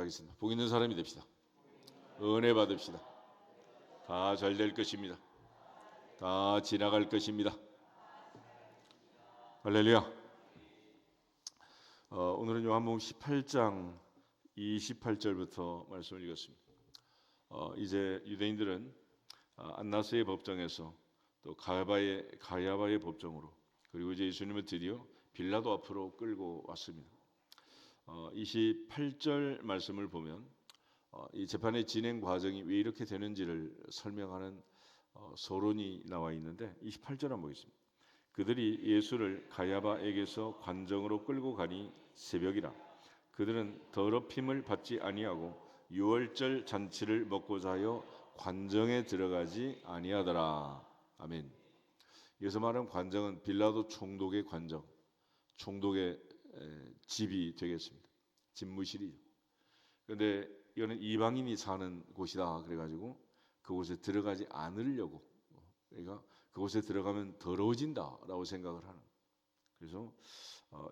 기도하겠습니다. 복 있는 사람이 됩시다. 은혜 받읍시다. 다 잘 될 것입니다. 다 지나갈 것입니다. 할렐루야. 오늘은 요한복음 18장 28절부터 말씀을 읽었습니다. 이제 유대인들은 안나스의 법정에서 또 가야바의 법정으로, 그리고 이제 예수님을 드디어 빌라도 앞으로 끌고 왔습니다. 28절 말씀을 보면 이 재판의 진행 과정이 왜 이렇게 되는지를 설명하는 서론이 나와 있는데, 28절 한번 보겠습니다. 그들이 예수를 가야바에게서 관정으로 끌고 가니 새벽이라. 그들은 더럽힘을 받지 아니하고 유월절 잔치를 먹고자 하여 관정에 들어가지 아니하더라. 아멘. 여기서 말하는 관정은 빌라도 총독의 관정, 총독의 집이 되겠습니다. 집무실이죠. 그런데 이거는 이방인이 사는 곳이다 그래가지고 그곳에 들어가지 않으려고, 그러니까 그곳에 들어가면 더러워진다라고 생각을 하는. 그래서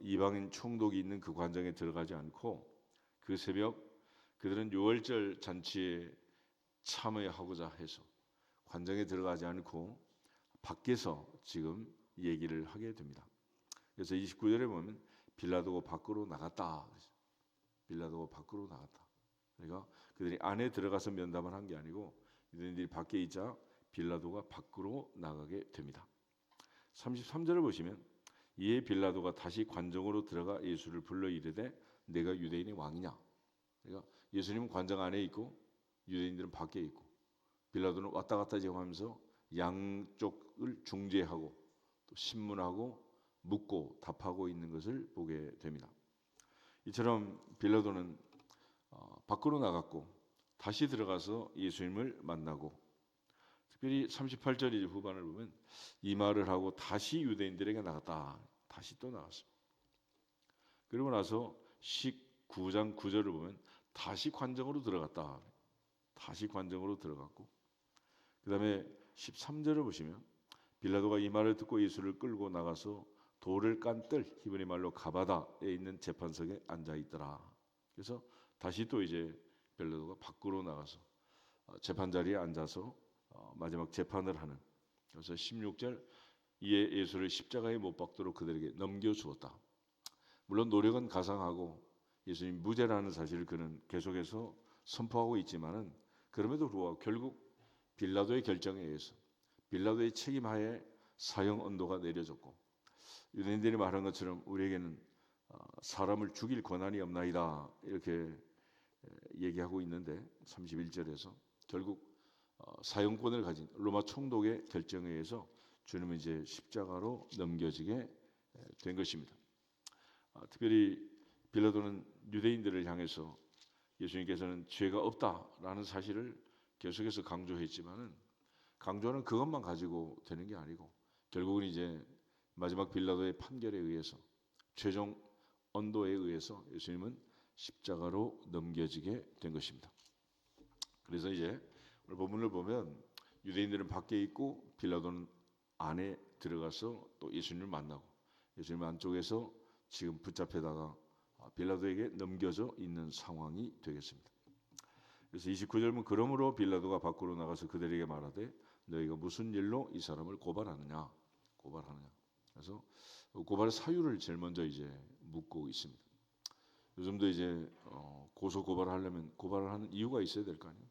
이방인 총독이 있는 그 관정에 들어가지 않고, 그 새벽 그들은 유월절 잔치에 참여하고자 해서 관정에 들어가지 않고 밖에서 지금 얘기를 하게 됩니다. 그래서 29절에 보면 빌라도가 밖으로 나갔다. 빌라도가 밖으로 나갔다. 그러니까 그들이 안에 들어가서 면담을 한 게 아니고 유대인들이 밖에 있자 빌라도가 밖으로 나가게 됩니다. 33절을 보시면 이에 빌라도가 다시 관정으로 들어가 예수를 불러 이르되 내가 유대인의 왕이냐. 그러니까 예수님은 관정 안에 있고 유대인들은 밖에 있고, 빌라도는 왔다 갔다 하면서 양쪽을 중재하고 또 신문하고 묻고 답하고 있는 것을 보게 됩니다. 이처럼 빌라도는 밖으로 나갔고 다시 들어가서 예수님을 만나고, 특별히 38절 후반을 보면 이 말을 하고 다시 유대인들에게 나갔다. 다시 또 나갔습니다. 그리고 나서 19장 9절을 보면 다시 관정으로 들어갔다. 다시 관정으로 들어갔고, 그 다음에 13절을 보시면 빌라도가 이 말을 듣고 예수를 끌고 나가서 돌을 깐 뜰, 히브리 말로 가바다에 있는 재판석에 앉아 있더라. 그래서 다시 또 이제 빌라도가 밖으로 나가서 재판 자리에 앉아서 마지막 재판을 하는. 그래서 16절 이에 예수를 십자가에 못 박도록 그들에게 넘겨주었다. 물론 노력은 가상하고 예수님 무죄라는 사실을 그는 계속해서 선포하고 있지만은, 그럼에도 불구하고 결국 빌라도의 결정에 의해서, 빌라도의 책임하에 사형 언도가 내려졌고, 유대인들이 말한 것처럼 우리에게는 사람을 죽일 권한이 없나이다 이렇게 얘기하고 있는데, 31절에서 결국 사형권을 가진 로마 총독의 결정에 의해서 주님은 이제 십자가로 넘겨지게 된 것입니다. 특별히 빌라도는 유대인들을 향해서 예수님께서는 죄가 없다라는 사실을 계속해서 강조했지만은, 강조하는 그것만 가지고 되는 게 아니고 결국은 이제 마지막 빌라도의 판결에 의해서, 최종 언도에 의해서 예수님은 십자가로 넘겨지게 된 것입니다. 그래서 이제 오늘 본문을 보면 유대인들은 밖에 있고 빌라도는 안에 들어가서 또 예수님을 만나고, 예수님 안쪽에서 지금 붙잡혀다가 빌라도에게 넘겨져 있는 상황이 되겠습니다. 그래서 29절은 그러므로 빌라도가 밖으로 나가서 그들에게 말하되 너희가 무슨 일로 이 사람을 고발하느냐. 그래서 고발의 사유를 제일 먼저 이제 묻고 있습니다. 요즘도 이제 고소 고발하려면 고발을 하는 이유가 있어야 될 거 아니에요.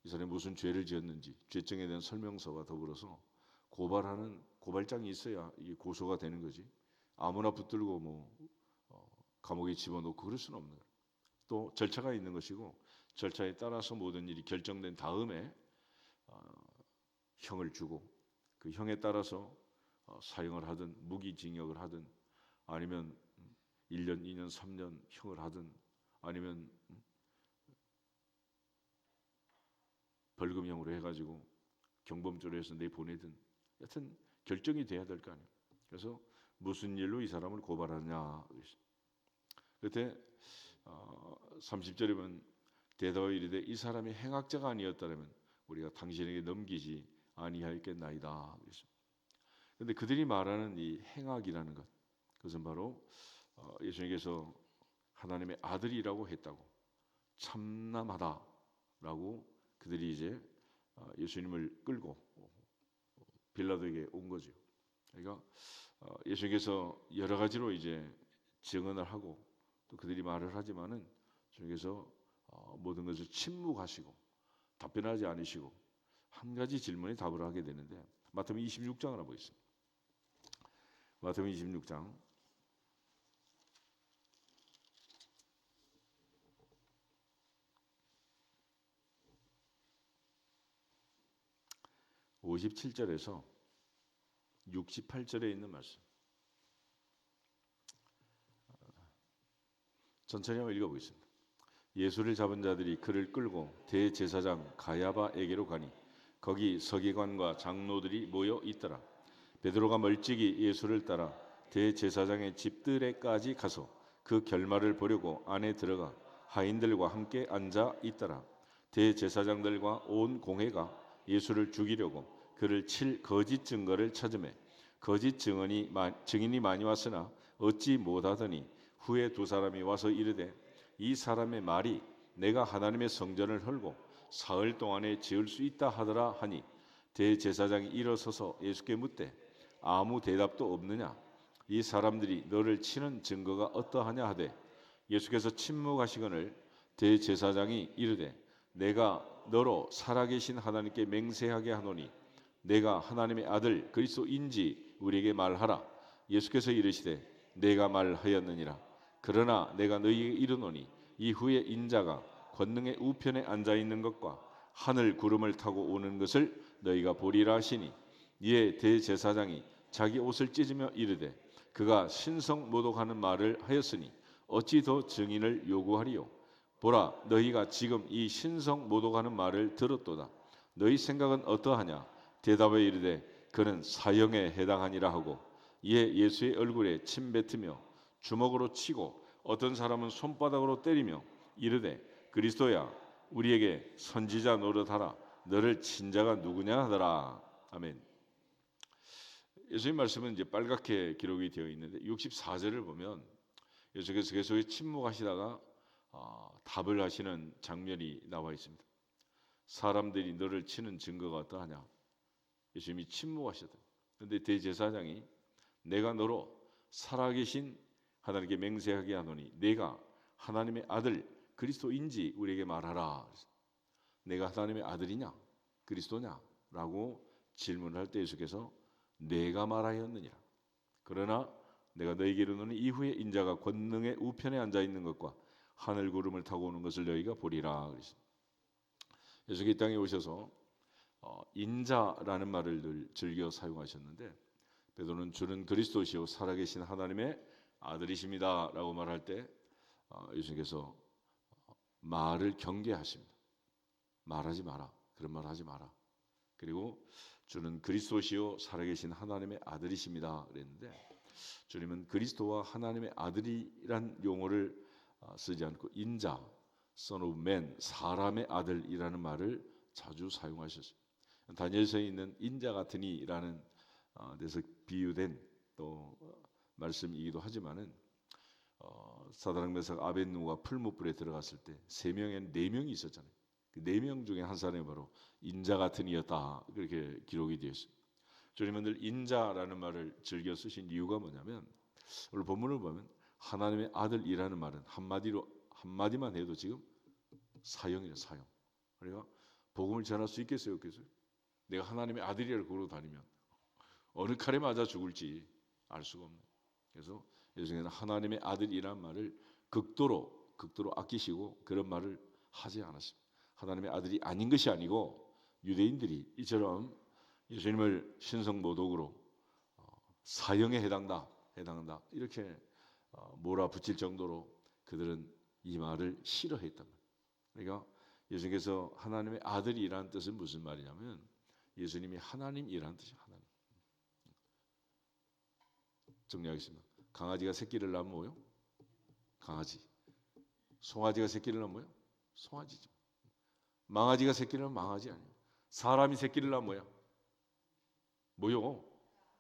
이 사람이 무슨 죄를 지었는지 죄증에 대한 설명서와 더불어서 고발하는 고발장이 있어야 이게 고소가 되는 거지. 아무나 붙들고 감옥에 집어넣고 그럴 수는 없는 거예요. 또 절차가 있는 것이고, 절차에 따라서 모든 일이 결정된 다음에 형을 주고, 그 형에 따라서 사형을 하든 무기징역을 하든 아니면 1년, 2년, 3년 형을 하든 아니면 벌금형으로 해가지고 경범죄로 해서 내보내든, 여튼 결정이 돼야 될 거 아니에요. 그래서 무슨 일로 이 사람을 고발하냐. 그때 30절에 보면 대답하여 이르되 이 사람이 행악자가 아니었다면 우리가 당신에게 넘기지 아니하였겠나이다. 그런데 그들이 말하는 이 행악이라는 것, 그것은 바로 예수님께서 하나님의 아들이라고 했다고, 참남하다라고 그들이 이제 예수님을 끌고 빌라도에게 온 거죠. 그러니까 예수님께서 여러 가지로 이제 증언을 하고 또 그들이 말을 하지만은 주님께서 모든 것을 침묵하시고 답변하지 않으시고 한 가지 질문에 답을 하게 되는데 마태복음 26장을 한번 보겠습니다. 마태복음 26장 57절에서 68절에 있는 말씀. 천천히 한번 읽어보겠습니다. 예수를 잡은 자들이 그를 끌고 대제사장 가야바에게로 가니 거기 서기관과 장로들이 모여 있더라. 베드로가 멀찍이 예수를 따라 대제사장의 집들에까지 가서 그 결말을 보려고 안에 들어가 하인들과 함께 앉아 있더라. 대제사장들과 온 공회가 예수를 죽이려고 그를 칠 거짓 증거를 찾으매 거짓 증인이 많이 왔으나 얻지 못하더니 후에 두 사람이 와서 이르되 이 사람의 말이 내가 하나님의 성전을 헐고 사흘 동안에 지을 수 있다 하더라 하니 대제사장이 일어서서 예수께 묻되 아무 대답도 없느냐? 이 사람들이 너를 치는 증거가 어떠하냐 하되 예수께서 침묵하시거늘 대제사장이 이르되 내가 너로 살아계신 하나님께 맹세하게 하노니 내가 하나님의 아들 그리스도인지 우리에게 말하라. 예수께서 이르시되 내가 말하였느니라. 그러나 내가 너희에게 이르노니 이후에 인자가 권능의 우편에 앉아 있는 것과 하늘 구름을 타고 오는 것을 너희가 보리라 하시니 이에 대제사장이 자기 옷을 찢으며 이르되 그가 신성 모독하는 말을 하였으니 어찌 더 증인을 요구하리요. 보라 너희가 지금 이 신성 모독하는 말을 들었도다. 너희 생각은 어떠하냐? 대답에 이르되 그는 사형에 해당하니라 하고 이에 예수의 얼굴에 침 뱉으며 주먹으로 치고 어떤 사람은 손바닥으로 때리며 이르되 그리스도야 우리에게 선지자 노릇하라. 너를 친 자가 누구냐 하더라. 아멘. 예수님 말씀은 이제 빨갛게 기록이 되어 있는데 64절을 보면 예수께서 계속 침묵하시다가 답을 하시는 장면이 나와 있습니다. 사람들이 너를 치는 증거가 어떠하냐? 예수님이 침묵하셨다. 그런데 대제사장이 내가 너로 살아계신 하나님께 맹세하게 하노니 내가 하나님의 아들 그리스도인지 우리에게 말하라. 내가 하나님의 아들이냐 그리스도냐? 라고 질문을 할 때 예수께서 내가 말하였느니라. 그러나 내가 너희에게 이르노니 이후에 인자가 권능의 우편에 앉아 있는 것과 하늘 구름을 타고 오는 것을 너희가 보리라. 그랬습니다. 예수께서 이 땅에 오셔서 인자라는 말을 늘 즐겨 사용하셨는데 베드로는 주는 그리스도시요 살아계신 하나님의 아들이십니다라고 말할 때 예수님께서 말을 경계하십니다. 말하지 마라. 그런 말 하지 마라. 그리고 주는 그리스도시요 살아계신 하나님의 아들이십니다 그랬는데 주님은 그리스도와 하나님의 아들이란 용어를 쓰지 않고 인자, son of man, 사람의 아들이라는 말을 자주 사용하셨어요. 다니엘서에 있는 인자 같으니라는 데서 비유된 또 말씀이기도 하지만은 사드락 메삭 아벳느고가 풀무불에 들어갔을 때 세 명에는 네 명이 있었잖아요. 그 네 명 중에 한 사람이 바로 인자 같은 이였다 그렇게 기록이 되어 있어요. 주님은 늘 인자라는 말을 즐겨 쓰신 이유가 뭐냐면 오늘 본문을 보면 하나님의 아들이라는 말은 한마디만 해도 지금 사형이에요. 사형. 그러니까 복음을 전할 수 있겠어요, 없겠어요? 내가 하나님의 아들이라고 그러고 다니면 어느 칼에 맞아 죽을지 알 수가 없네. 그래서 예수님은 하나님의 아들이라는 말을 극도로 아끼시고 그런 말을 하지 않았습니다. 하나님의 아들이 아닌 것이 아니고 유대인들이 이처럼 예수님을 신성모독으로 사형에 해당한다 이렇게 몰아붙일 정도로 그들은 이 말을 싫어했단 말이에요. 그러니까 예수님께서 하나님의 아들이라는 뜻은 무슨 말이냐면 예수님이 하나님이라는 뜻이에요. 하나님. 정리하겠습니다. 강아지가 새끼를 낳으면 뭐요? 강아지. 송아지가 새끼를 낳으면 뭐요? 송아지죠. 망아지가 새끼를 낳으면 망아지 아니에요. 사람이 새끼를 낳으면 뭐야? 뭐요?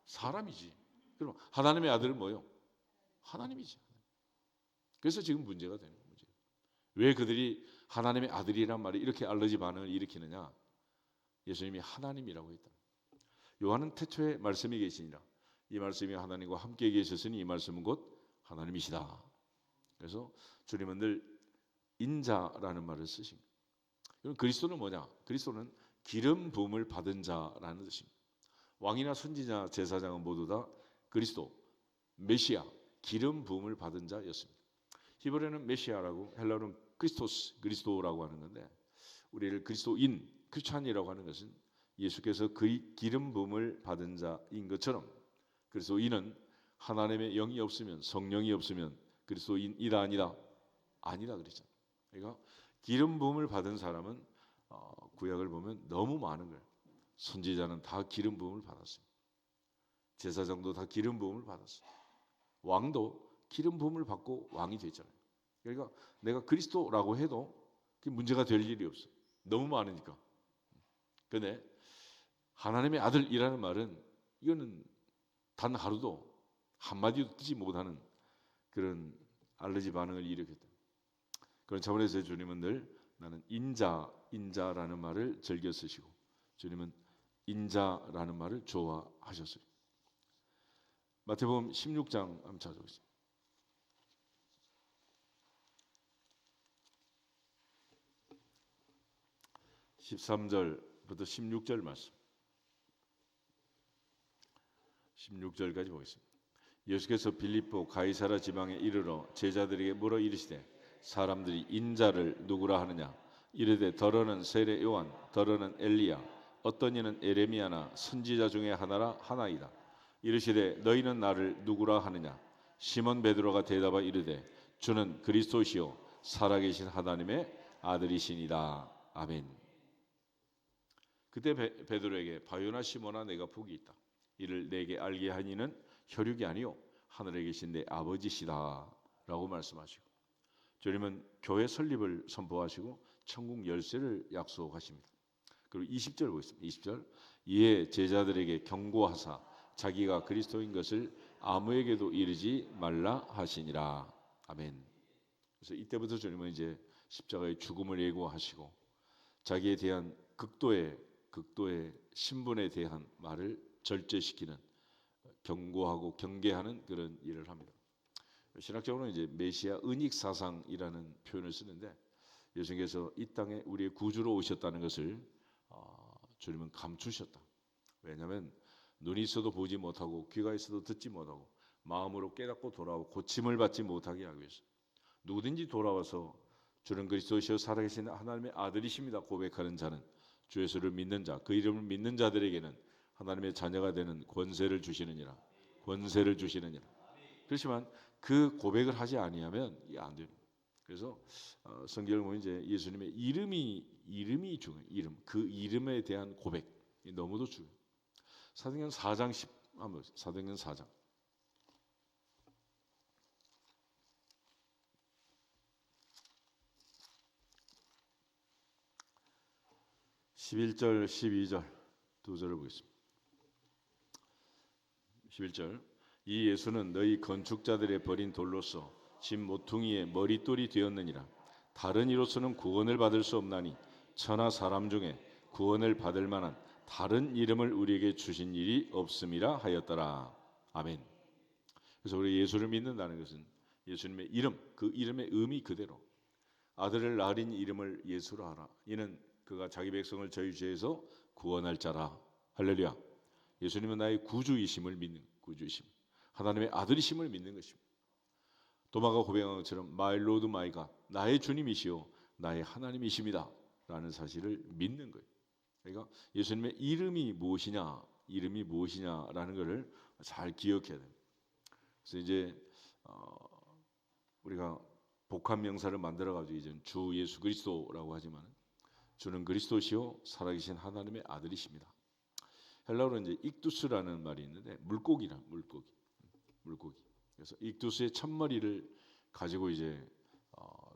사람이지. 그럼 하나님의 아들은 뭐요? 하나님이지. 그래서 지금 문제가 되는 거죠. 왜 그들이 하나님의 아들이란 말이 이렇게 알러지 반응을 일으키느냐? 예수님이 하나님이라고 했다. 요한은 태초에 말씀이 계시니라. 이 말씀이 하나님과 함께 계셨으니 이 말씀은 곧 하나님이시다. 그래서 주님은 늘 인자라는 말을 쓰십니다. 그럼 그리스도는 뭐냐? 그리스도는 기름 부음을 받은 자라는 뜻입니다. 왕이나 선지자, 제사장은 모두 다 그리스도, 메시아, 기름 부음을 받은 자였습니다. 히브리어는 메시아라고, 헬라어는 크리스토스, 그리스도라고 하는 건데, 우리를 그리스도인, 크리스찬이라고 하는 것은 예수께서 기름 부음을 받은 자인 것처럼 그리스도인은 하나님의 영이 없으면, 성령이 없으면 그리스도인이다 아니다? 아니다 그랬잖아요. 그러니까 기름 부음을 받은 사람은 구약을 보면 너무 많은 거예요. 선지자는 다 기름 부음을 받았어요. 제사장도 다 기름 부음을 받았어요. 왕도 기름 부음을 받고 왕이 됐잖아요. 그러니까 내가 그리스도라고 해도 그게 문제가 될 일이 없어요. 너무 많으니까. 그런데 하나님의 아들이라는 말은 이거는 단 하루도 한마디도 뜨지 못하는 그런 알러지 반응을 일으켰다. 그런 차원에서 주님은 늘 나는 인자라는 말을 즐겨 쓰시고 주님은 인자라는 말을 좋아하셨어요. 마태복음 16장 한번 찾아보겠습니다. 13절부터 16절 말씀. 16절까지 보겠습니다. 예수께서 빌립보 가이사라 지방에 이르러 제자들에게 물어 이르시되 사람들이 인자를 누구라 하느냐? 이르되 더러는 세례 요한, 더러는 엘리야, 어떤 이는 에레미야나 선지자 중에 하나이다. 이르시되 너희는 나를 누구라 하느냐? 시몬 베드로가 대답하 이르되 주는 그리스도시요 살아계신 하나님의 아들이시니라. 아멘. 그때 베드로에게 바요나 시몬아 내가 복이 있다. 이를 내게 알게 하니는 혈육이 아니요 하늘에 계신 내 아버지시다 라고 말씀하시고 주님은 교회 설립을 선포하시고 천국 열쇠를 약속하십니다. 그리고 20절 보겠습니다. 20절 이에 제자들에게 경고하사 자기가 그리스도인 것을 아무에게도 이르지 말라 하시니라. 아멘. 그래서 이때부터 주님은 이제 십자가의 죽음을 예고하시고 자기에 대한 극도의 신분에 대한 말을 절제시키는 경고하고 경계하는 그런 일을 합니다. 신학적으로는 이제 메시아 은익 사상이라는 표현을 쓰는데 예수님께서 이 땅에 우리의 구주로 오셨다는 것을 주님은 감추셨다. 왜냐하면 눈이 있어도 보지 못하고 귀가 있어도 듣지 못하고 마음으로 깨닫고 돌아오고 고침을 받지 못하게 하기 위해서 누구든지 돌아와서 주는 그리스도시여 살아계신 하나님의 아들이십니다 고백하는 자는 주 예수를 믿는 자, 그 이름을 믿는 자들에게는 하나님의 자녀가 되는 권세를 주시느니라. 권세를 주시느니라. 그렇지만 그 고백을 하지 아니하면 이게 안 됩니다. 그래서 성경을 보면 이제 예수님의 이름이 중요해요. 이름. 그 이름에 대한 고백이 너무도 중요해요. 사도행전 4장 10 한번 사도행전 4장 11절 12절 두 절을 보겠습니다. 11절 이 예수는 너희 건축자들의 버린 돌로서 집 모퉁이의 머릿돌이 되었느니라. 다른 이로서는 구원을 받을 수 없나니 천하 사람 중에 구원을 받을 만한 다른 이름을 우리에게 주신 일이 없음이라 하였더라. 아멘. 그래서 우리 예수를 믿는다는 것은 예수님의 이름, 그 이름의 의미 그대로 아들을 낳으린 이름을 예수라 하라. 이는 그가 자기 백성을 저희 죄에서 구원할 자라. 할렐루야. 예수님은 나의 구주이심을 믿는 구주이심, 하나님의 아들이심을 믿는 것입니다. 도마가 고백한 것처럼 My Lord, My God, 나의 주님이시요 나의 하나님이십니다 라는 사실을 믿는 거예요. 그러니까 예수님의 이름이 무엇이냐라는 것을 잘 기억해야 됩니다. 그래서 이제 우리가 복합 명사를 만들어가지고 이제 주 예수 그리스도라고 하지만 주는 그리스도시요 살아계신 하나님의 아들이십니다. 헬라어로 이제 익두스라는 말이 있는데 물고기. 그래서 익두스의 첫머리를 가지고 이제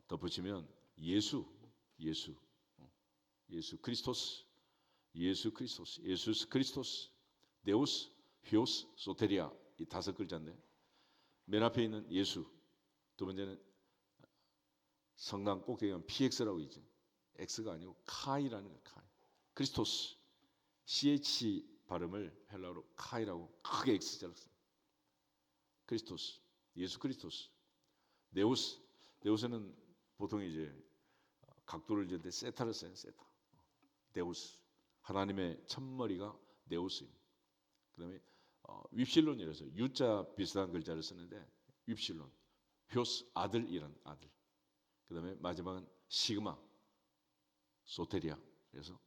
덧붙이면 예수 크리스토스, 예수스 크리스토스, 데우스, 히오스, 소테리아 이 다섯 글자인데 맨 앞에 있는 예수, 두 번째는 성당 꼭대기에 가면 PX라고 있죠. X가 아니고 카이라는 거예요. 카이. 크리스토스. CH 발음을 헬라어로 카이라고 크게 X자로 써요. 크리스토스. 예수 그리스도스. 네오스. 네오스는 보통 이제 각도를 재는데 세타를 써요. 세타. 네오스. 하나님의 첫머리가 네오스입니다. 그다음에 윕실론이라서 U자 비슷한 글자를 쓰는데 윕실론. 효스 아들이란 아들. 그다음에 마지막은 시그마 소테리아. 그래서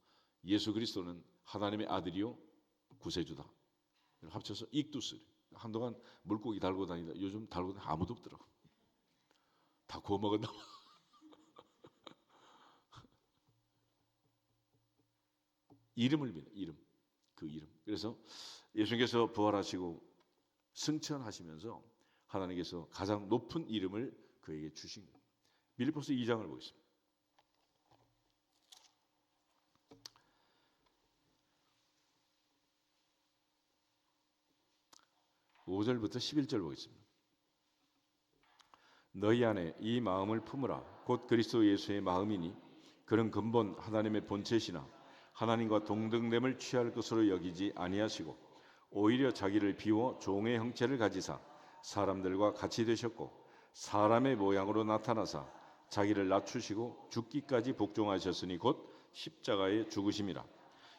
예수 그리스도는 하나님의 아들이요 구세주다. 합쳐서 익두스. 한동안 물고기 달고 다니다 요즘 달고 다니는 아무도 없더라고. 다 구워 먹었나 봐. 이름을 믿는 이름. 그 이름. 그래서 예수님께서 부활하시고 승천하시면서 하나님께서 가장 높은 이름을 그에게 주신 거예요. 빌립보서 2장을 보겠습니다. 5절부터 11절 보겠습니다. 너희 안에 이 마음을 품으라. 곧 그리스도 예수의 마음이니 그는 근본 하나님의 본체시나 하나님과 동등됨을 취할 것으로 여기지 아니하시고 오히려 자기를 비워 종의 형체를 가지사 사람들과 같이 되셨고 사람의 모양으로 나타나사 자기를 낮추시고 죽기까지 복종하셨으니 곧 십자가에 죽으심이라.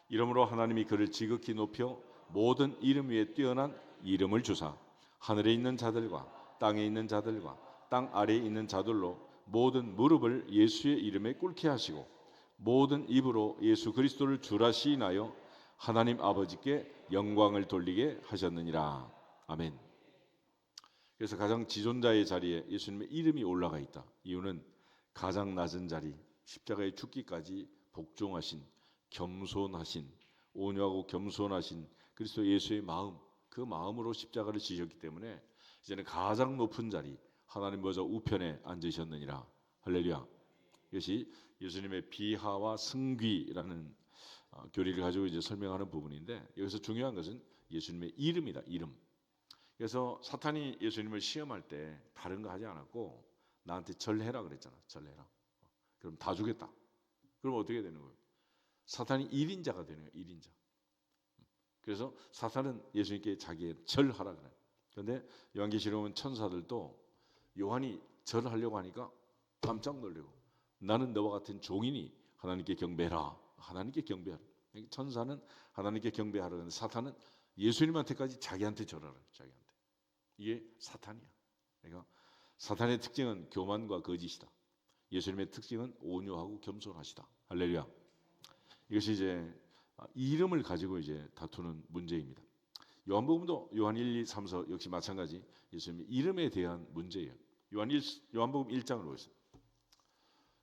이러므로 하나님이 그를 지극히 높여 모든 이름 위에 뛰어난 이름을 주사 하늘에 있는 자들과 땅에 있는 자들과 땅 아래에 있는 자들로 모든 무릎을 예수의 이름에 꿇게 하시고 모든 입으로 예수 그리스도를 주라 시인하여 하나님 아버지께 영광을 돌리게 하셨느니라. 아멘. 그래서 가장 지존자의 자리에 예수님의 이름이 올라가 있다. 이유는 가장 낮은 자리, 십자가에 죽기까지 복종하신, 겸손하신, 온유하고 겸손하신 그리스도 예수의 마음, 그 마음으로 십자가를 지셨기 때문에 이제는 가장 높은 자리, 하나님 보좌 우편에 앉으셨느니라. 할렐루야. 이것이 예수님의 비하와 승귀라는 교리를 가지고 이제 설명하는 부분인데, 여기서 중요한 것은 예수님의 이름이다. 이름. 그래서 사탄이 예수님을 시험할 때 다른 거 하지 않았고 나한테 절해라 그랬잖아. 절해라. 그럼 다 주겠다. 그럼 어떻게 되는 거예요? 사탄이 1인자가 되는 거예요. 1인자. 그래서 사탄은 예수님께 자기의 절하라 그래요. 그런데 요한계시록은 천사들도 요한이 절하려고 하니까 깜짝 놀래고 나는 너와 같은 종이니 하나님께 경배하라. 하나님께 경배하라. 천사는 하나님께 경배하라. 그런데 사탄은 예수님한테까지 자기한테 절하라. 자기한테. 이게 사탄이야. 그러니까 사탄의 특징은 교만과 거짓이다. 예수님의 특징은 온유하고 겸손하시다. 할렐루야. 이것이 이제 이름을 가지고 이제 다투는 문제입니다. 요한복음도 요한 1, 2, 3, 4 역시 마찬가지 예수님의 이름에 대한 문제예요. 요한복음 1장을 보겠습니다.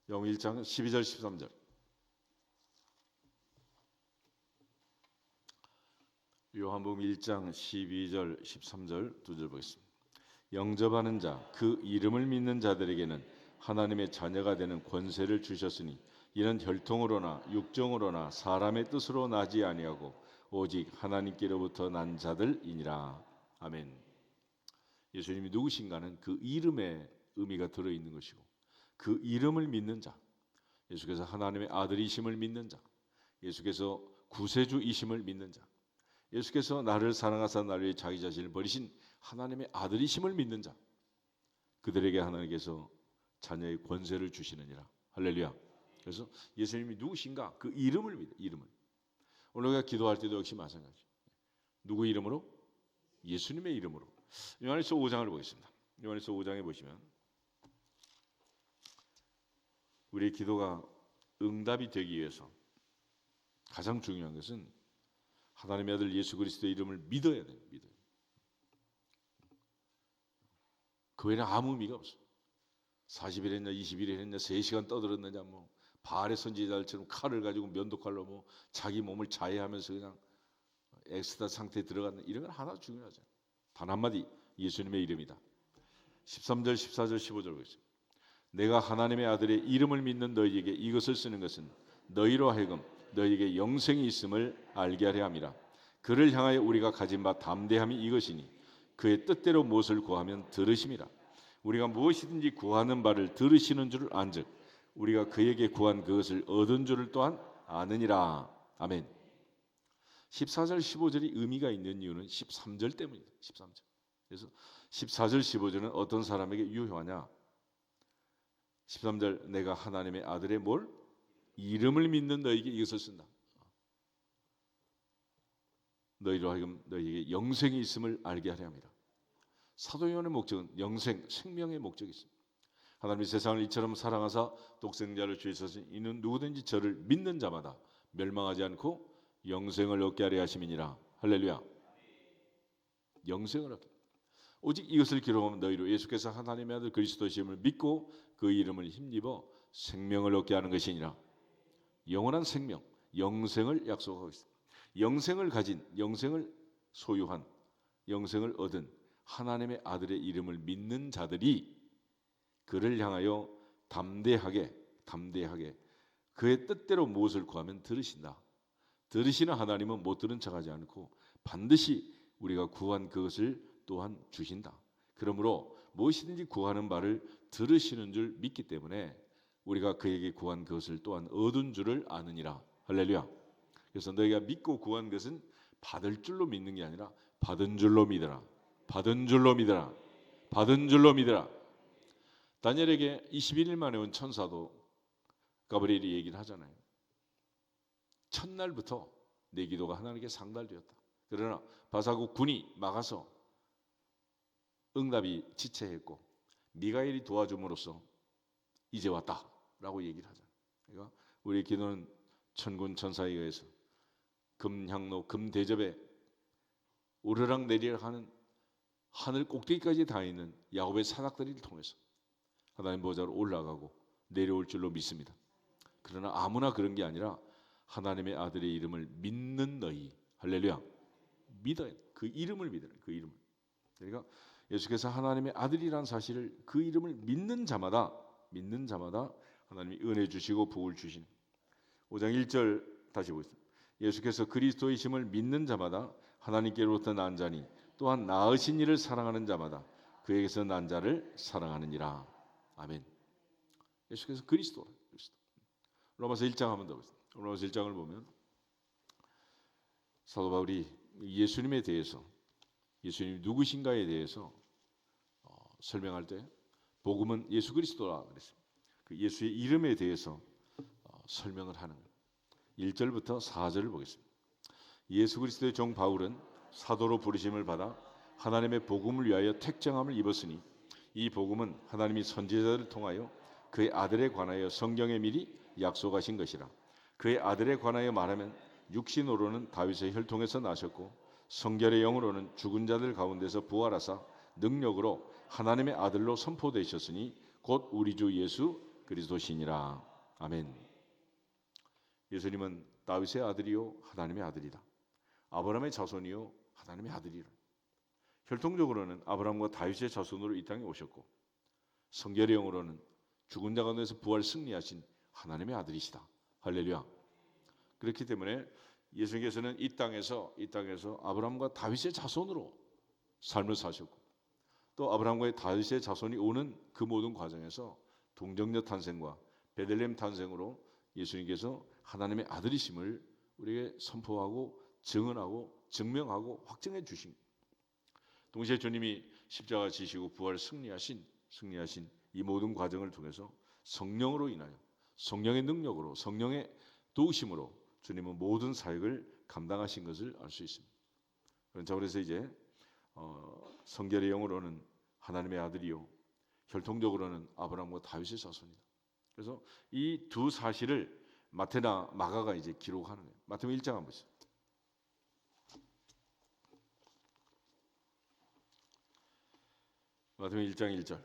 요한복음 1장 12절 13절. 요한복음 1장 12절 13절 두 절 보겠습니다. 영접하는 자 그 이름을 믿는 자들에게는 하나님의 자녀가 되는 권세를 주셨으니 이는 혈통으로나 육정으로나 사람의 뜻으로 나지 아니하고 오직 하나님께로부터 난 자들이니라. 아멘. 예수님이 누구신가는 그 이름에 의미가 들어있는 것이고 그 이름을 믿는 자, 예수께서 하나님의 아들이심을 믿는 자, 예수께서 구세주이심을 믿는 자, 예수께서 나를 사랑하사 나를 위해 자기 자신을 버리신 하나님의 아들이심을 믿는 자, 그들에게 하나님께서 자녀의 권세를 주시느니라. 할렐루야. 그래서 예수님이 누구신가 그 이름을 믿어. 이름을. 오늘 우리가 기도할 때도 역시 마찬가지. 누구 이름으로? 예수님의 이름으로. 요한일서 5장을 보겠습니다. 요한일서 5장에 보시면 우리의 기도가 응답이 되기 위해서 가장 중요한 것은 하나님의 아들 예수 그리스도의 이름을 믿어야 돼요. 믿어요. 그 외에는 아무 의미가 없어. 40일 했냐 20일 했냐 3시간 떠들었느냐 뭐 바알의 선지자들처럼 칼을 가지고 면도칼로 뭐 자기 몸을 자해하면서 그냥 엑스타 상태에 들어가는 이런 건 하나도 중요하지. 단 한마디 예수님의 이름이다. 13절 14절 15절 보겠습니다. 내가 하나님의 아들의 이름을 믿는 너희에게 이것을 쓰는 것은 너희로 하여금 너희에게 영생이 있음을 알게 하려 함이라. 그를 향하여 우리가 가진 바 담대함이 이것이니 그의 뜻대로 무엇을 구하면 들으심이라. 우리가 무엇이든지 구하는 바를 들으시는 줄을 안즉 우리가 그에게 구한 그것을 얻은 줄을 또한 아느니라. 아멘. 14절 15절이 의미가 있는 이유는 13절 때문입니다. 13절. 그래서 14절 15절은 어떤 사람에게 유효하냐? 13절 내가 하나님의 아들의 뭘? 이름을 믿는 너에게 이것을 쓴다. 너희로 하여금 너희에게 영생이 있음을 알게 하려 합니다. 사도 요한의 목적은 영생, 생명의 목적이 있습니다. 하나님이 세상을 이처럼 사랑하사 독생자를 주시사 이는 누구든지 저를 믿는 자마다 멸망하지 않고 영생을 얻게 하려 하심이니라. 할렐루야. 영생을 얻게. 오직 이것을 기록하면 너희로 예수께서 하나님의 아들 그리스도심을 믿고 그 이름을 힘입어 생명을 얻게 하는 것이니라. 영원한 생명, 영생을 약속하고 있습니다. 영생을 가진, 영생을 소유한, 영생을 얻은 하나님의 아들의 이름을 믿는 자들이 그를 향하여 담대하게 그의 뜻대로 무엇을 구하면 들으신다. 들으시는 하나님은 못 들은 척하지 않고 반드시 우리가 구한 그것을 또한 주신다. 그러므로 무엇이든지 구하는 바를 들으시는 줄 믿기 때문에 우리가 그에게 구한 그것을 또한 얻은 줄을 아느니라. 할렐루야. 그래서 너희가 믿고 구한 것은 받을 줄로 믿는 게 아니라 받은 줄로 믿어라. 받은 줄로 믿어라. 받은 줄로 믿어라. 다니엘에게 21일 만에 온 천사도 가브리엘이 얘기를 하잖아요. 첫날부터 내 기도가 하나님께 상달되었다. 그러나 바사국 군이 막아서 응답이 지체했고 미가엘이 도와줌으로써 이제 왔다라고 얘기를 하잖아요. 그러니까 우리의 기도는 천군 천사에 의해서 금향로 금대접에 오르락 내리락 하는 하늘 꼭대기까지 다 있는 야곱의 사닥다리를 통해서 하나님 보좌로 올라가고 내려올 줄로 믿습니다. 그러나 아무나 그런 게 아니라 하나님의 아들의 이름을 믿는 너희, 할렐루야, 믿어야 돼. 그 이름을 믿어야 돼. 그 이름을. 그러니까 예수께서 하나님의 아들이라는 사실을 그 이름을 믿는 자마다 하나님이 은혜 주시고 복을 주신. 5장 1절 다시 보겠습니다. 예수께서 그리스도이심을 믿는 자마다 하나님께로부터 난 자니 또한 낳으신 이를 사랑하는 자마다 그에게서 난 자를 사랑하느니라. 아멘. 예수께서 그리스도. 로마서 1장 한번 더 보겠습니다. 로마서 1장을 보면 사도 바울이 예수님에 대해서 예수님이 누구신가에 대해서 설명할 때 복음은 예수 그리스도라 그랬습니다. 그 예수의 이름에 대해서 설명을 하는 거예요. 1절부터 4절을 보겠습니다. 예수 그리스도의 종 바울은 사도로 부르심을 받아 하나님의 복음을 위하여 택정함을 입었으니 이 복음은 하나님이 선지자들을 통하여 그의 아들에 관하여 성경에 미리 약속하신 것이라. 그의 아들에 관하여 말하면 육신으로는 다윗의 혈통에서 나셨고 성결의 영으로는 죽은 자들 가운데서 부활하사 능력으로 하나님의 아들로 선포되셨으니 곧 우리 주 예수 그리스도시니라. 아멘. 예수님은 다윗의 아들이요 하나님의 아들이다. 아브라함의 자손이요 하나님의 아들이라. 혈통적으로는 아브라함과 다윗의 자손으로 이 땅에 오셨고 성결의 영으로는 죽은 자 가운데서 부활 승리하신 하나님의 아들이시다. 할렐루야. 그렇기 때문에 예수님께서는 이 땅에서 아브라함과 다윗의 자손으로 삶을 사셨고 또 아브라함과 다윗의 자손이 오는 그 모든 과정에서 동정녀 탄생과 베들레헴 탄생으로 예수님께서 하나님의 아들이심을 우리에게 선포하고 증언하고 증명하고 확증해 주신. 동시에 주님이 십자가 지시고 부활 승리하신 이 모든 과정을 통해서 성령으로 인하여 성령의 능력으로 성령의 도우심으로 주님은 모든 사역을 감당하신 것을 알 수 있습니다. 자, 그래서 이제 성결의 영으로는 하나님의 아들이요 혈통적으로는 아브라함과 다윗의 자손이다. 그래서 이 두 사실을 마태나 마가가 이제 기록하는 거예요. 마태복음 1장 한번 보시죠. 마태복음 1장 1절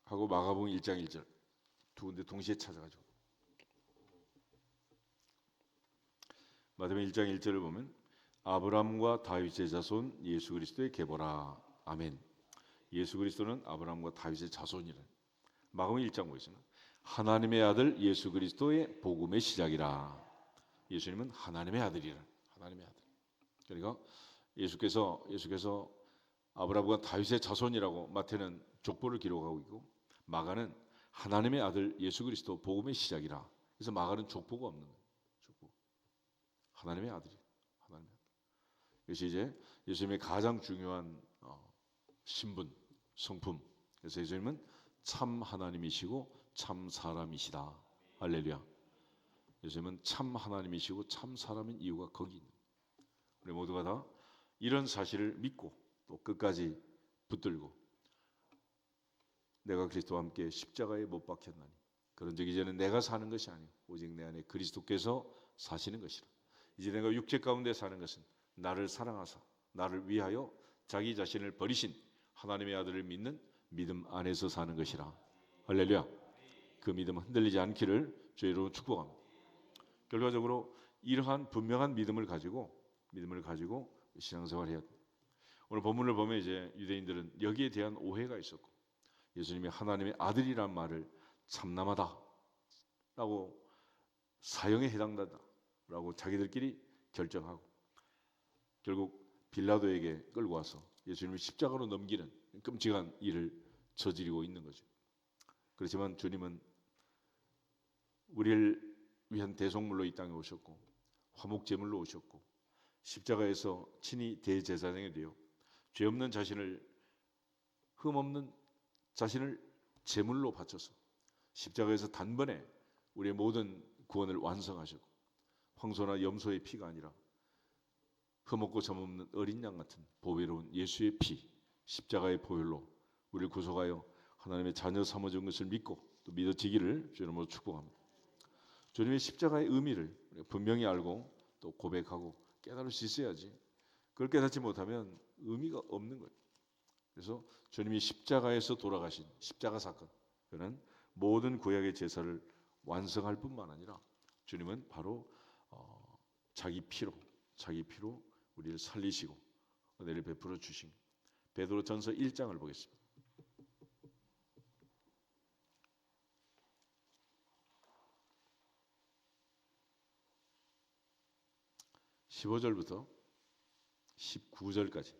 하고 마가복음 1장 1절 두 군데 동시에 찾아가지고 마태복음 1장 1절을 보면 아브라함과 다윗의 자손 예수 그리스도의 계보라. 아멘. 예수 그리스도는 아브라함과 다윗의 자손이라. 마가복음 1장 보겠습니다. 하나님의 아들 예수 그리스도의 복음의 시작이라. 예수님은 하나님의 아들이라. 하나님의 아들. 그러니까 예수께서 아브라함과 다윗의 자손이라고 마태는 족보를 기록하고 있고, 마가는 하나님의 아들 예수 그리스도 복음의 시작이라. 그래서 마가는 족보가 없는 거예요. 족보. 하나님의 아들이. 하나님의 아들. 이것이 이제 예수님의 가장 중요한 신분, 성품. 그래서 예수님은 참 하나님이시고 참 사람이시다. 할렐루야. 예수님은 참 하나님이시고 참 사람인 이유가 거기 있는 거예요. 우리 모두가 다 이런 사실을 믿고 또 끝까지 붙들고, 내가 그리스도와 함께 십자가에 못 박혔나니 그런 적 이제는 내가 사는 것이 아니요 오직 내 안에 그리스도께서 사시는 것이라. 이제 내가 육체 가운데 사는 것은 나를 사랑하사 나를 위하여 자기 자신을 버리신 하나님의 아들을 믿는 믿음 안에서 사는 것이라. 할렐루야. 그 믿음은 흔들리지 않기를 주의 이름으로 축복합니다. 결과적으로 이러한 분명한 믿음을 가지고 신앙생활을 해야 됩니다. 오늘 본문을 보면 이제 유대인들은 여기에 대한 오해가 있었고, 예수님이 하나님의 아들이란 말을 참남하다라고 사형에 해당된다라고 자기들끼리 결정하고, 결국 빌라도에게 끌고 와서 예수님을 십자가로 넘기는 끔찍한 일을 저지르고 있는 거죠. 그렇지만 주님은 우리를 위한 대속물로 이 땅에 오셨고, 화목제물로 오셨고, 십자가에서 친히 대제사장이 되어 죄 없는 자신을, 흠 없는 자신을 제물로 바쳐서 십자가에서 단번에 우리의 모든 구원을 완성하셨고, 황소나 염소의 피가 아니라 흠없고 점없는 어린 양 같은 보배로운 예수의 피, 십자가의 보혈로 우리를 구속하여 하나님의 자녀 삼아준 것을 믿고 또 믿어지기를 주님으로 축복합니다. 주님의 십자가의 의미를 우리가 분명히 알고 또 고백하고 깨달을 수 있어야지, 그걸 깨닫지 못하면 의미가 없는 거예요. 그래서 주님이 십자가에서 돌아가신 십자가 사건, 그는 모든 구약의 제사를 완성할 뿐만 아니라 주님은 바로 자기 피로 우리를 살리시고 은혜를 베풀어 주신 베드로전서 1장을 보겠습니다. (15절부터) 19절까지.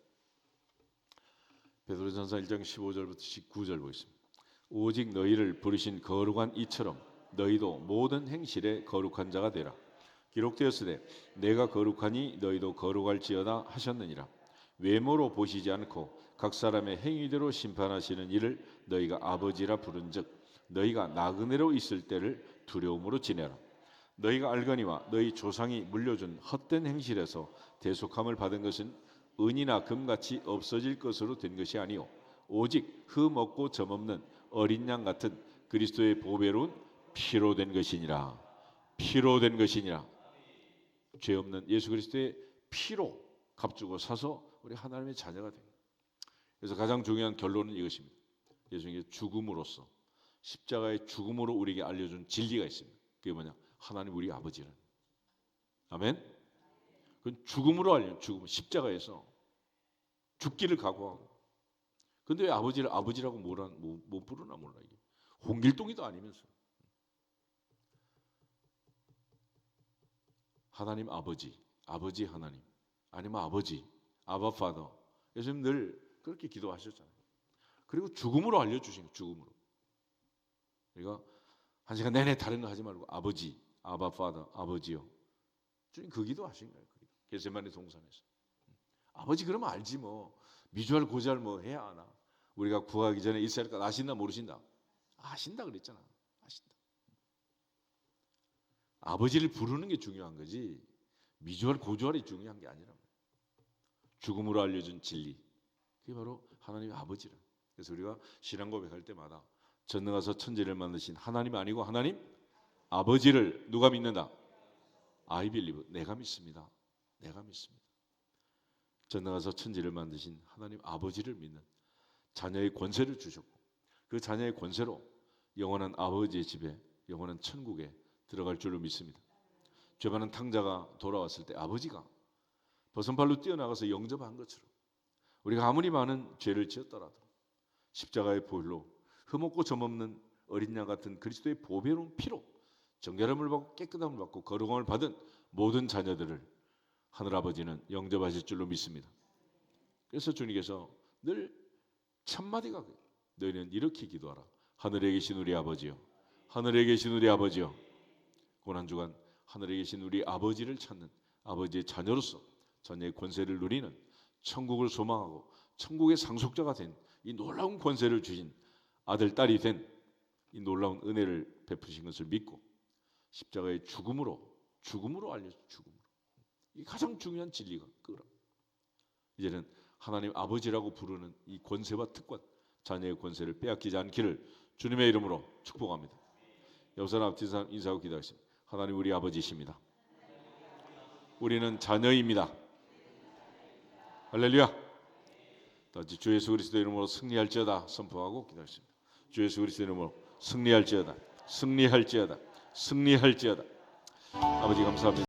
베드로전서 1장 15절부터 19절 보겠습니다. 오직 너희를 부르신 거룩한 이처럼 너희도 모든 행실에 거룩한 자가 되라. 기록되었으되 내가 거룩하니 너희도 거룩할지어다 하셨느니라. 외모로 보시지 않고 각 사람의 행위대로 심판하시는 이를 너희가 아버지라 부른즉 너희가 나그네로 있을 때를 두려움으로 지내라. 너희가 알거니와 너희 조상이 물려준 헛된 행실에서 대속함을 받은 것은 은이나 금같이 없어질 것으로 된 것이 아니요 오직 흠 없고 점 없는 어린 양 같은 그리스도의 보배로운 피로 된 것이니라. 피로 된 것이니라. 죄 없는 예수 그리스도의 피로 값주고 사서 우리 하나님의 자녀가 됩니다. 그래서 가장 중요한 결론은 이것입니다. 예수님의 죽음으로써, 십자가의 죽음으로 우리에게 알려준 진리가 있습니다. 그게 뭐냐? 하나님 우리 아버지는. 아멘. 그건 죽음으로 알려, 죽음, 십자가에서 죽기를 각오하고. 근데 왜 아버지를 아버지라고 못 부르나 몰라 이게. 홍길동이도 아니면서. 하나님 아버지, 아버지 하나님, 아니면 아버지, 아바 파더. 예수님 늘 그렇게 기도하셨잖아요. 그리고 죽음으로 알려주신 거예요. 죽음으로. 그러니까 한 시간 내내 다른 거 하지 말고 아버지, 아바 파더, 아버지요. 주님 그 기도하신 거예요. 겟세마네 동산에서. 아버지 그러면 알지 뭐. 미주알 고주알 뭐 해야 하나. 우리가 구하기 전에 이스라엘까 아신다 모르신다? 아신다 그랬잖아. 아신다. 아버지를 부르는 게 중요한 거지 미주알 고주알이 중요한 게 아니라. 죽음으로 알려준 진리, 그게 바로 하나님의 아버지라. 그래서 우리가 신앙 고백할 때마다 전능하사 천지를 만드신 하나님 아니고 하나님 아버지를 누가 믿는다? I believe. 내가 믿습니다. 내가 믿습니다. 전능하사 천지를 만드신 하나님 아버지를 믿는 자녀의 권세를 주셨고, 그 자녀의 권세로 영원한 아버지의 집에, 영원한 천국에 들어갈 줄로 믿습니다. 죄 많은 탕자가 돌아왔을 때 아버지가 버선발로 뛰어나가서 영접한 것처럼 우리가 아무리 많은 죄를 지었더라도 십자가의 보혈로 흠없고 점없는 어린 양 같은 그리스도의 보배로운 피로 정결함을 받고 깨끗함을 받고 거룩함을 받은 모든 자녀들을 하늘아버지는 영접하실 줄로 믿습니다. 그래서 주님께서 늘 첫마디가 너희는 이렇게 기도하라. 하늘에 계신 우리 아버지요, 하늘에 계신 우리 아버지요. 고난 주간 하늘에 계신 우리 아버지를 찾는 아버지의 자녀로서 자녀의 권세를 누리는, 천국을 소망하고 천국의 상속자가 된 이 놀라운 권세를 주신 아들, 딸이 된 이 놀라운 은혜를 베푸신 것을 믿고 십자가의 죽음으로 알려져, 죽음으로. 이 가장 중요한 진리가 그거라. 이제는 하나님 아버지라고 부르는 이 권세와 특권, 자녀의 권세를 빼앗기지 않기를 주님의 이름으로 축복합니다. 여기서 앞뒤 인사하고 기도하겠습니다. 하나님 우리 아버지십니다. 우리는 자녀입니다. 할렐루야. 다시 주 예수 그리스도 이름으로 승리할지어다 선포하고 기도하겠습니다. 주 예수 그리스도 이름으로 승리할지어다, 승리할지어다, 승리할지어다. 아버지 감사합니다.